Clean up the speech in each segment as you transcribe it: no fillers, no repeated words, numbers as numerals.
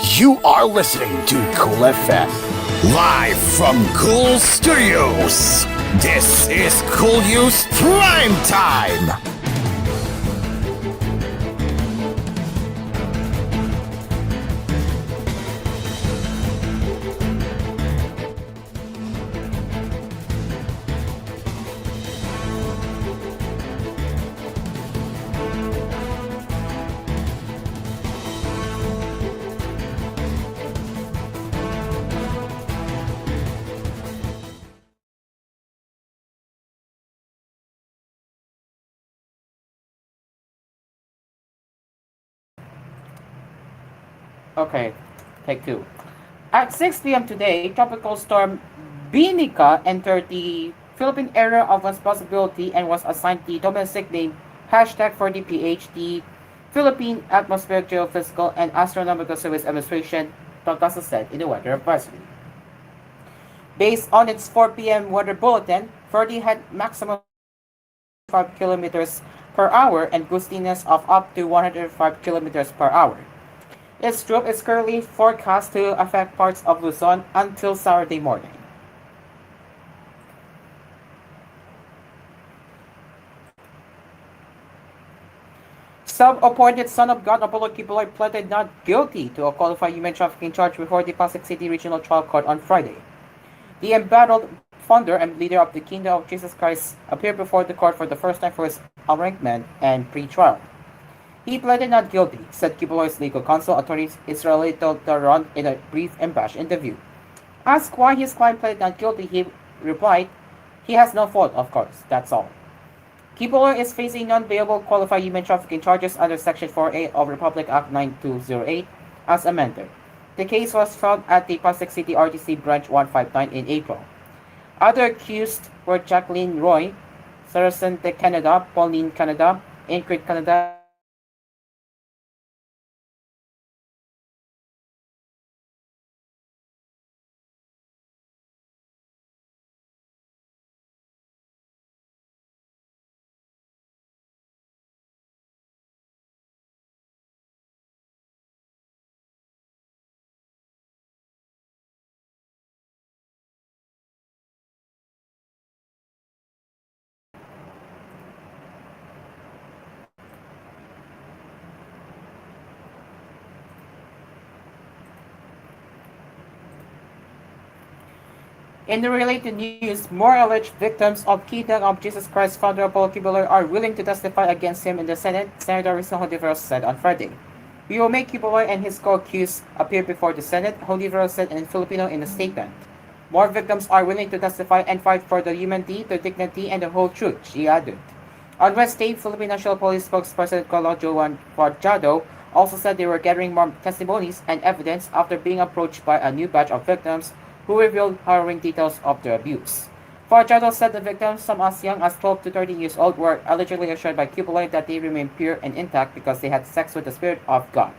You are listening to Cool FM, live from Cool Studios. This is koolNews Primetime. Okay, take two. At 6 p.m. today, Tropical Storm Binica entered the Philippine area of responsibility and was assigned the domestic name hashtag for the PhD Philippine Atmospheric Geophysical and Astronomical Service Administration, Pagkasa said in the weather advisory. Based on its 4 p.m. weather bulletin, Ferdy had maximum 5 kilometers per hour and gustiness of up to 105 kilometers per hour. Its troop is currently forecast to affect parts of Luzon until Saturday morning. Self-appointed son of God Apollo Kibuloy pleaded not guilty to a qualified human trafficking charge before the Pasig City Regional Trial Court on Friday. The embattled founder and leader of the Kingdom of Jesus Christ appeared before the court for the first time for his arraignment and pre-trial. He pleaded not guilty, said Kibuloy's legal counsel, attorney Israeli Taron in a brief embassy interview. Asked why his client pleaded not guilty, he replied, "He has no fault, of course, that's all." Kibuloy is facing non-bailable qualified human trafficking charges under Section 4A of Republic Act 9208 as amended. The case was filed at the Pasig City RTC Branch 159 in April. Other accused were Jacqueline Roy, Saracen de Canada, Pauline Canada, Ingrid Canada, and Sylvia Samanes. Both were charged with trafficking in human beings and trafficking in people. Kibuloy was arrested on Friday on charges of trafficking in human beings and trafficking in people. Kibuloy was arrested on Friday on charges of trafficking in human beings and trafficking in people. In the related news, more alleged victims of Kingdom of Jesus Christ founder Apollo Kibuloy are willing to testify against him in the Senate, Senator Rizal Hontiveros said on Friday. "We will make Kibuloy and his co-accused appear before the Senate," Hontiveros said in Filipino in a statement. "More victims are willing to testify and fight for the humanity, the dignity, and the whole truth," she added. On Wednesday, Philippine National Police spokesperson Carlo Joan Forjado also said they were gathering more testimonies and evidence after being approached by a new batch of victims who revealed harrowing details of their abuse. Forjado said the victims, some as young as 12 to 13 years old, were allegedly assured by Kibuloy that they remained pure and intact because they had sex with the Spirit of God.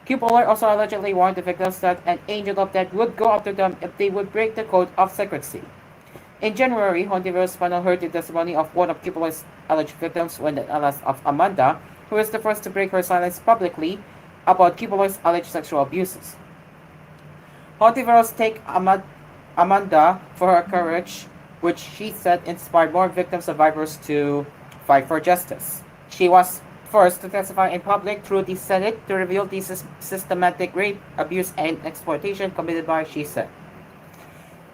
Kibuloy also allegedly warned the victims that an angel of death would go after them if they would break the code of secrecy. In January, Hontiveros panel heard the testimony of one of Kibuloy's alleged victims, when the alias of Amanda, who is the first to break her silence publicly about Kibuloy's alleged sexual abuses. Hontiveros take Amanda for her courage, which she said inspired more victim survivors to fight for justice. She was first to testify in public through the Senate to reveal the systematic rape, abuse, and exploitation committed by, she said.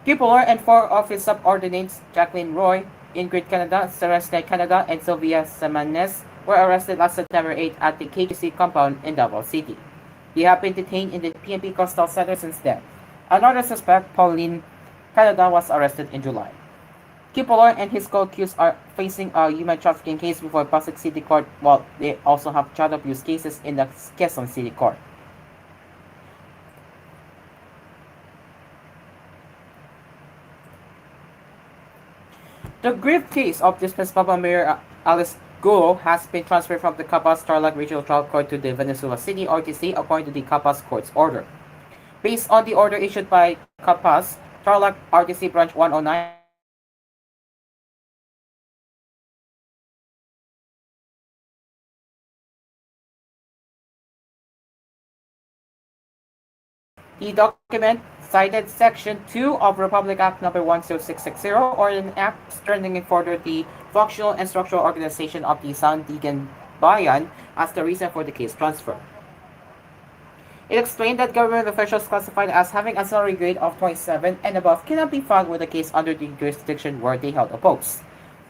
Kibuloy and four of his subordinates, Jacqueline Roy, Ingrid Canada, Sarah Canada, and Sylvia Samanes, were arrested last September 8 at the KGC compound in Davao City. They have been detained in the PNP Coastal Center since then. Another suspect, Pauline Canada, was arrested in July. Kibuloy and his co-accused are facing a human trafficking case before Pasig City Court, while they also have child abuse cases in the Quezon City Court. The grave case of dismissed Papa Mayor Alice Guo has been transferred from the Capas Tarlac Regional Trial Court to the Venezuela City RTC according to the Capas Court's order. Based on the order issued by Capas, Tarlac RTC Branch 109, the case was transferred to the Venezuela City RTC for further proceedings. The case was transferred to the Venezuela City RTC for further proceedings. The document cited Section 2 of Republic Act No. 10660, or an act strengthening further the functional and structural organization of the Sandigan Bayan, as the reason for the case transfer. It explained that government officials classified as having a salary grade of 27 and above cannot be filed with a case under the jurisdiction where they held a post.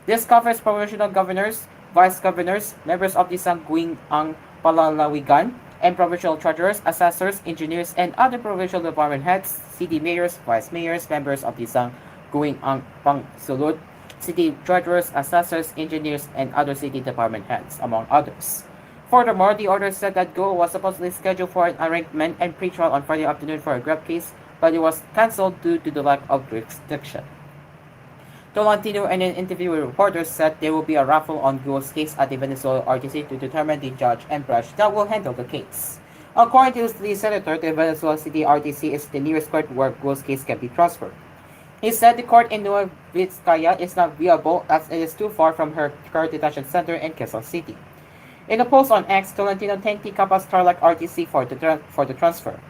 This covers provincial governors, vice governors, members of the Sangguniang Palalawigan, and provincial treasurers, assessors, engineers, and other provincial department heads, city mayors, vice mayors, members of the Sangguniang Pangsulud, city treasurers, assessors, engineers, and other city department heads, among others. Furthermore, the order said that Go was supposedly scheduled for an arraignment and pretrial on Friday afternoon for a grab case, but it was cancelled due to the lack of jurisdiction. Tolentino, in an interview with reporters, said there will be a raffle on Go's case at the Venezuela RTC to determine the judge and branch that will handle the case. According to the senator, the Venezuela City RTC is the nearest court where Go's case can be transferred. He said the court in Nueva Vizcaya is not viable as it is too far from her current detention center in Quezon City. In a post on X, Tolentino thanked the Capas Tarlac RTC for the transfer.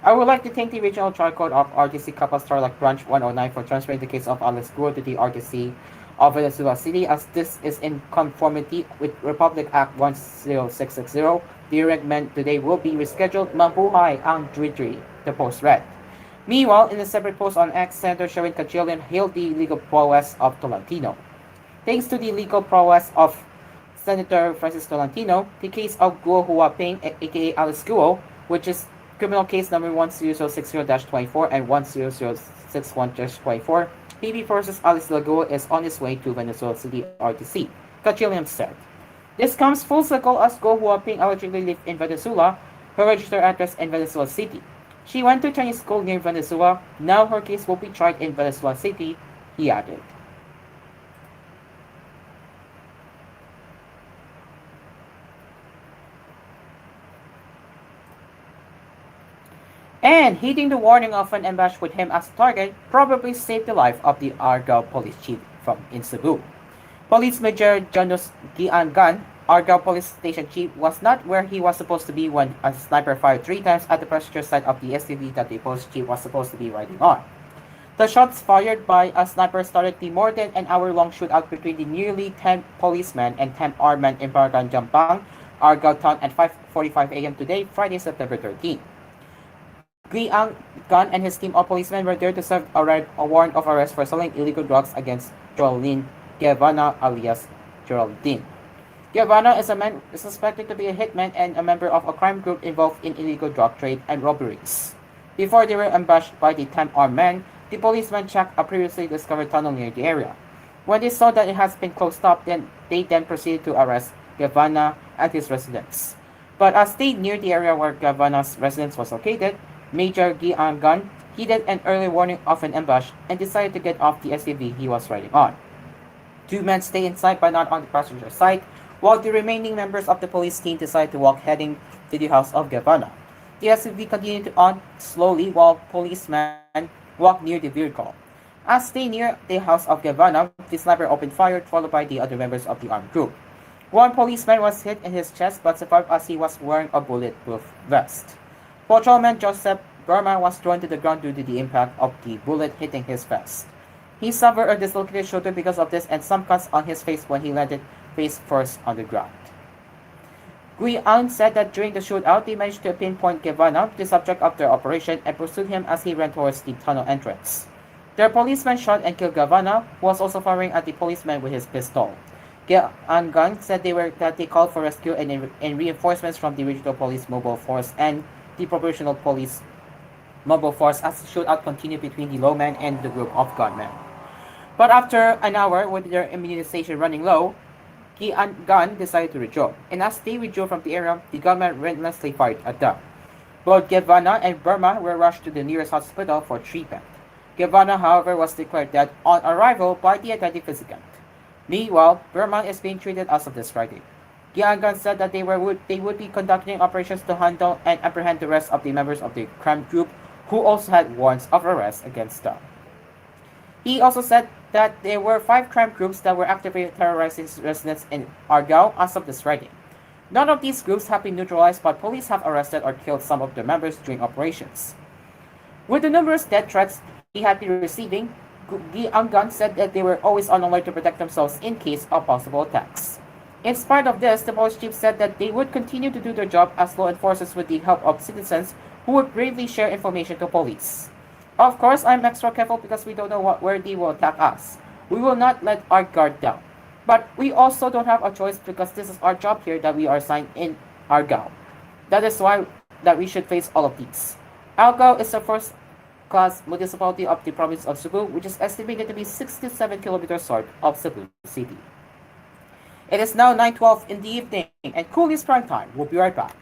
I would like to thank the Regional Trial Court of RTC Capas Tarlac Branch 109 for transferring the case of Alex Guo to the RTC of Venezuela City, as this is in conformity with Republic Act 10660. The arraignment today will be rescheduled. Mabuhay ang Dridri, the post read. Meanwhile, in a separate post on X, Senator Sherwin Cajillian hailed the legal prowess of Tolentino. Thanks to the legal prowess of Senator Francis Tolentino, the case of Guo Huaping, aka Alice Guo, which is criminal case number 10060-24 and 10061-24, PB versus Alice Laguo, is on its way to Venezuela City RTC, Cajillian said. This comes full circle as Guo Huaping allegedly lived in Venezuela, her registered address in Venezuela City. She went to Chinese school near Venezuela. Now her case will be tried in Venezuela City, he added. And heeding the warning of an ambush with him as target probably saved the life of the Argao police chief in Cebu. Police Major Janus Giangan, Argao police station chief, was not where he was supposed to be when a sniper fired 3 times at the passenger side of the SUV that the police chief was supposed to be riding on. The shots fired by a sniper started the more than an hour-long shootout between the nearly 10 policemen and 10 armed men in Barangay Jampang, Argao town at 5:45 a.m. today, Friday, September 13. Guiang Gan and his team of policemen were there to serve a warrant of arrest for selling illegal drugs against Jolene Guevara alias Geraldine. Guevara is a man suspected to be a hitman and a member of a crime group involved in illegal drug trade and robberies. Before they were ambushed by the 10 armed men, the policemen checked a previously discovered tunnel near the area. When they saw that it has been closed up, they proceeded to arrest Guevara at his residence. But as they neared the area where Guevara's residence was located, Major Giangan heeded an early warning of an ambush and decided to get off the SUV he was riding on. 2 men stayed inside but not on the passenger side, while the remaining members of the police team decided to walk heading to the house of Guevara. The SUV continued on slowly while policemen walked near the vehicle. As they neared the house of Guevara, the sniper opened fire, followed by the other members of the armed group. One policeman was hit in his chest but survived as he was wearing a bulletproof vest. Patrolman Joseph Burma was thrown to the ground due to the impact of the bullet hitting his vest. He suffered a dislocated shoulder because of this and some cuts on his face when he landed face first on the ground. Guiang said that during the shootout, they managed to pinpoint Guevara, the subject of their operation, and pursued him as he ran towards the tunnel entrance. Their policeman shot and killed Guevara, who was also firing at the policeman with his pistol. Giangan said they called for rescue and reinforcements from the regional police mobile force and the provincial police mobile force as the shootout continued between the lawmen and the group of gunmen. But after an hour, with their immunization running low, Giangan decided to withdraw, and as they withdrew from the area, the gunmen relentlessly fired at them. Both Guevara and Burma were rushed to the nearest hospital for treatment. Guevara, however, was declared dead on arrival by the attending physician. Meanwhile, Burma is being treated as of this Friday. Giangan said that they would be conducting operations to handle and apprehend the rest of the members of the crime group who also had warrants of arrest against them. He also said that there were 5 crime groups that were actively terrorizing residents in Argao as of this Friday. None of these groups have been neutralized, but police have arrested or killed some of their members during operations. With the numerous death threats he had been receiving, Gun said that they were always on alert to protect themselves in case of possible attacks. In spite of this, the police chief said that they would continue to do their job as law enforcers with the help of citizens who would bravely share information to police. Of course, I'm extra careful because we don't know where they will attack us. We will not let our guard down. But we also don't have a choice because this is our job here that we are assigned in Argao. That is why that we should face all of these. Argao is the first class municipality of the province of Cebu, which is estimated to be 67 kilometers north of Cebu City. It is now 9:12 in the evening, and Cooley's Prime Time. We'll be right back.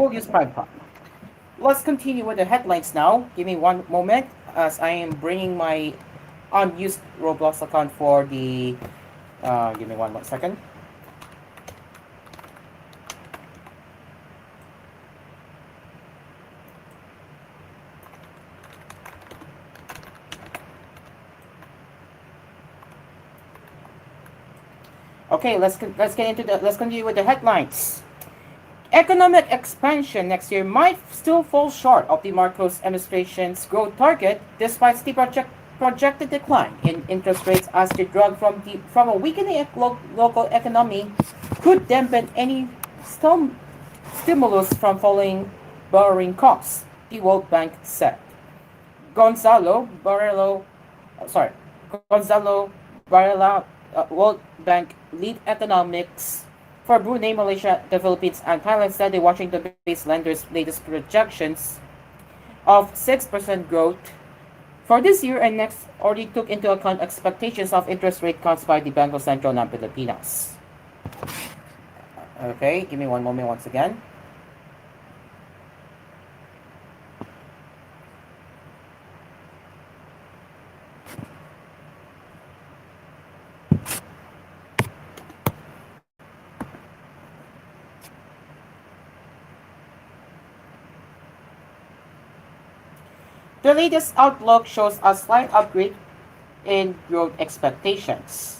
Cool News Primetime. Let's continue with the headlines now. Give me one moment as I am bringing my unused Roblox account for the. Give me one more second. Okay, let's continue with the headlines. Economic expansion next year might still fall short of the Marcos administration's growth target, despite the projected decline in interest rates as the drag from a weakening local economy could dampen any stimulus from falling borrowing costs, the World Bank said. Gonzalo Barelo, sorry, Gonzalo Varela, World Bank lead economics for Brunei, Malaysia, the Philippines, and Thailand said the Washington-based lender's latest projections of 6% growth for this year and next already took into account expectations of interest rate cuts by the Bangko Sentral ng Pilipinas. Okay, give me one moment once again. The latest outlook shows a slight upgrade in growth expectations.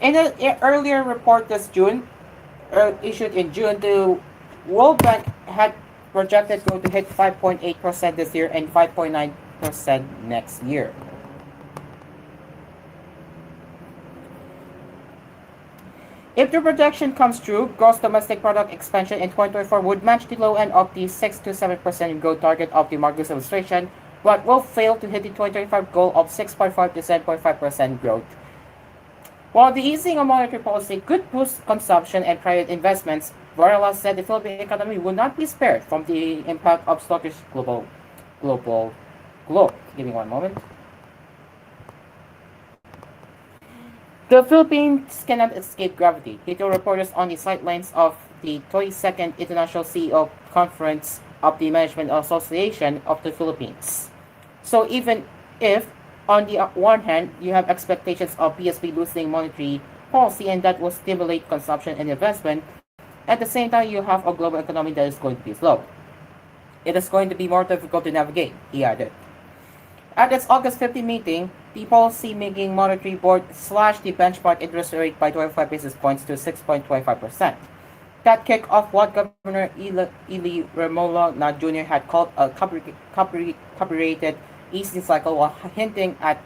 In an earlier report this June, issued in June, the World Bank had projected growth to hit 5.8% this year and 5.9% next year. If the projection comes true, gross domestic product expansion in 2024 would match the low end of the 6 to 7% growth target of the Marcos administration, but will fail to hit the 2025 goal of 6.5 to 7.5% growth. While the easing of monetary policy could boost consumption and private investments, Varela said the Philippine economy would not be spared from the impact of sluggish global. Give me one moment. The Philippines cannot escape gravity, he told reporters on the sidelines of the 22nd International CEO Conference of the Management Association of the Philippines. So even if, on the one hand, you have expectations of PSP loosening monetary policy and that will stimulate consumption and investment, at the same time you have a global economy that is going to be slow. It is going to be more difficult to navigate, he added. At its August 15 meeting, the Policy-Making Monetary Board slashed the benchmark interest rate by 25 basis points to 6.25%. That kicked off what Governor Ili Remola Na Jr. had called a copyrighted easing cycle while hinting at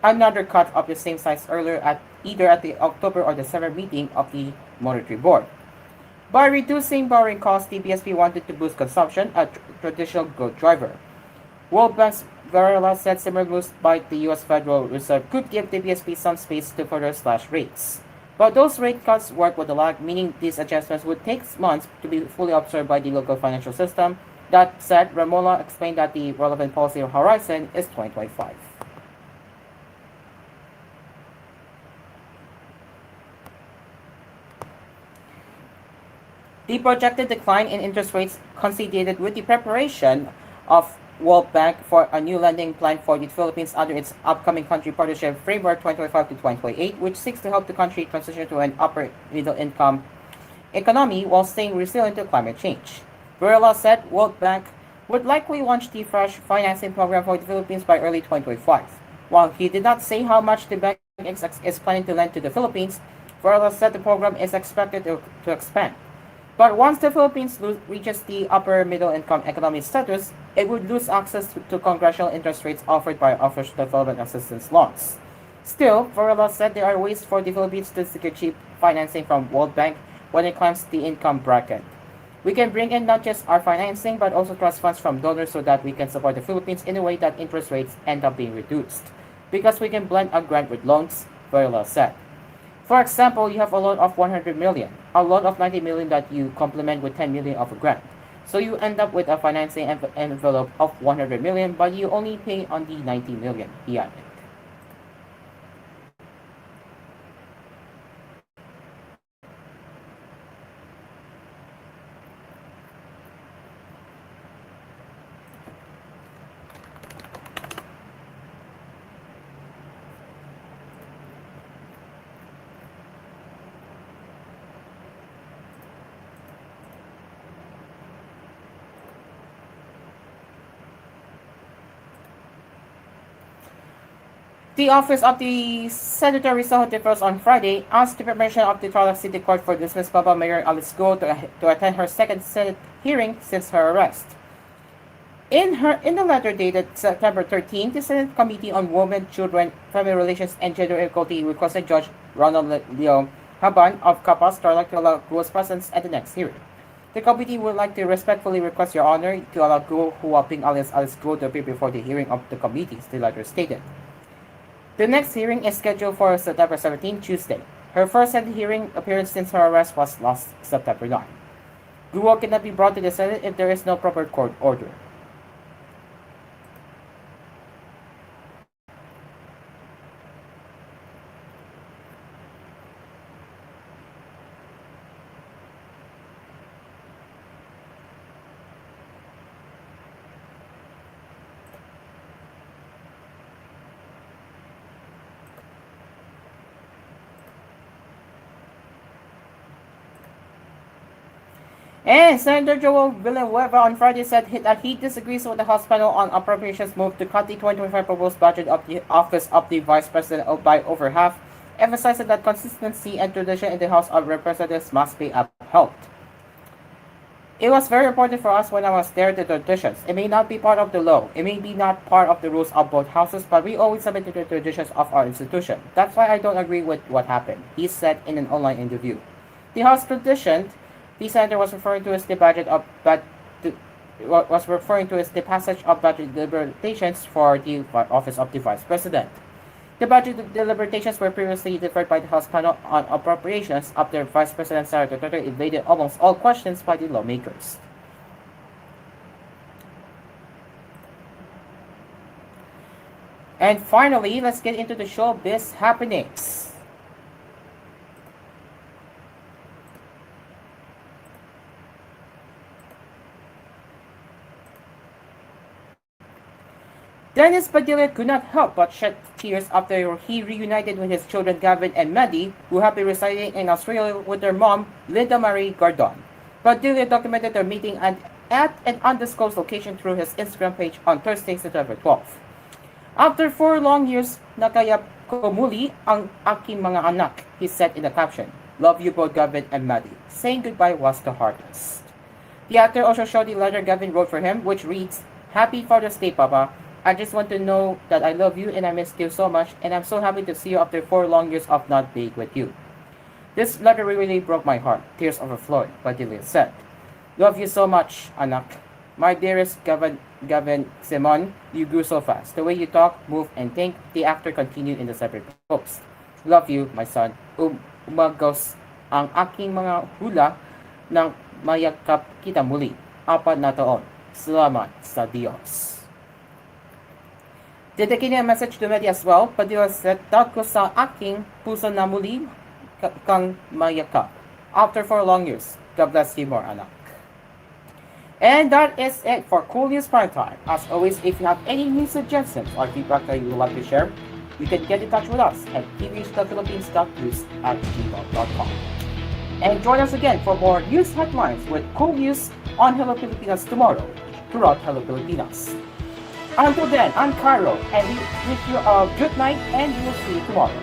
another cut of the same size earlier either at the October or December meeting of the Monetary Board. By reducing borrowing costs, the BSP wanted to boost consumption, a traditional growth driver. World Bank's Varela said similar moves by the U.S. Federal Reserve could give the BSP some space to further slash rates. But those rate cuts work with a lag, meaning these adjustments would take months to be fully absorbed by the local financial system. That said, Remola explained that the relevant policy horizon is 2025. The projected decline in interest rates coincided with the preparation of World Bank for a new lending plan for the Philippines under its upcoming country partnership framework 2025 to 2028, which seeks to help the country transition to an upper middle income economy while staying resilient to climate change. Varela said World Bank would likely launch the fresh financing program for the Philippines by early 2025. While he did not say how much the bank is planning to lend to the Philippines, Varela said the program is expected to expand. But once the Philippines reaches the upper middle income economic status, it would lose access to congressional interest rates offered by official development assistance loans. Still, Varela said there are ways for the Philippines to secure cheap financing from World Bank when it climbs the income bracket. We can bring in not just our financing but also trust funds from donors so that we can support the Philippines in a way that interest rates end up being reduced. Because we can blend a grant with loans, Varela said. For example, you have a loan of 100 million, a loan of 90 million that you complement with 10 million of a grant. So you end up with a financing envelope of 100 million, but you only pay on the 90 million, he added. The office of the Senator Rizal differs on Friday asked the permission of the Tarlac City Court for dismissed Baba Mayor Alice Go to attend her second Senate hearing since her arrest. In the letter dated September 13, the Senate Committee on Women, Children, Family Relations, and Gender Equality requested Judge Ronald Leo Haban of Capas Tarlac to allow Guo's presence at the next hearing. The committee would like to respectfully request Your Honor to allow Guo Huaping alias Alice Guo to appear before the hearing of the committees, the letter stated. The next hearing is scheduled for September 17, Tuesday. Her first Senate hearing appearance since her arrest was last September 9. Guo cannot be brought to the Senate if there is no proper court order. And Senator Joel Villanueva on Friday said that he disagrees with the House panel on appropriations move to cut the 2025 proposed budget of the Office of the Vice President by over half, emphasizing that consistency and tradition in the House of Representatives must be upheld. It was very important for us when I was there, the traditions. It may not be part of the law. It may be not part of the rules of both houses, but we always submit to the traditions of our institution. That's why I don't agree with what happened, he said in an online interview. The House tradition the senator was referring to as the passage of budget deliberations for the office of the vice president. The budget deliberations were previously deferred by the House panel on appropriations after Vice President Sara Duterte evaded almost all questions by the lawmakers. And finally, let's get into the showbiz happenings. Dennis Padilla could not help but shed tears after he reunited with his children Gavin and Maddie, who have been residing in Australia with their mom, Linda Marie Gordon. Padilla documented their meeting at an undisclosed location through his Instagram page on Thursday, September 12. After 4 long years, nakayap ko muli ang aking mga anak, he said in the caption. Love you both, Gavin and Maddie. Saying goodbye was the hardest. The actor also showed the letter Gavin wrote for him, which reads, Happy Father's Day, Papa. I just want to know that I love you and I miss you so much, and I'm so happy to see you after 4 long years of not being with you. This letter really broke my heart. Tears overflowed, Padilla said. Love you so much, anak. My dearest Gavin Simon, you grew so fast. The way you talk, move, and think, the actor continued in the separate post. Love you, my son. Umagos ang aking mga hula nang mayakap kita muli. 4 na taon. Salamat sa Diyos. Dedicating a message to media as well, Padilla said, Daut ko sa aking puso na muli kang mayakap. After 4 long years, God bless you more, anak. And that is it for koolNews Primetime. As always, if you have any news suggestions or feedback that you would like to share, you can get in touch with us at tvh.philippines.news@gmail.com. And join us again for more news headlines with koolNews on Hello Pilipinas tomorrow throughout Hello Pilipinas. Until then, I'm Cairo, and we wish you a good night, and we will see you tomorrow.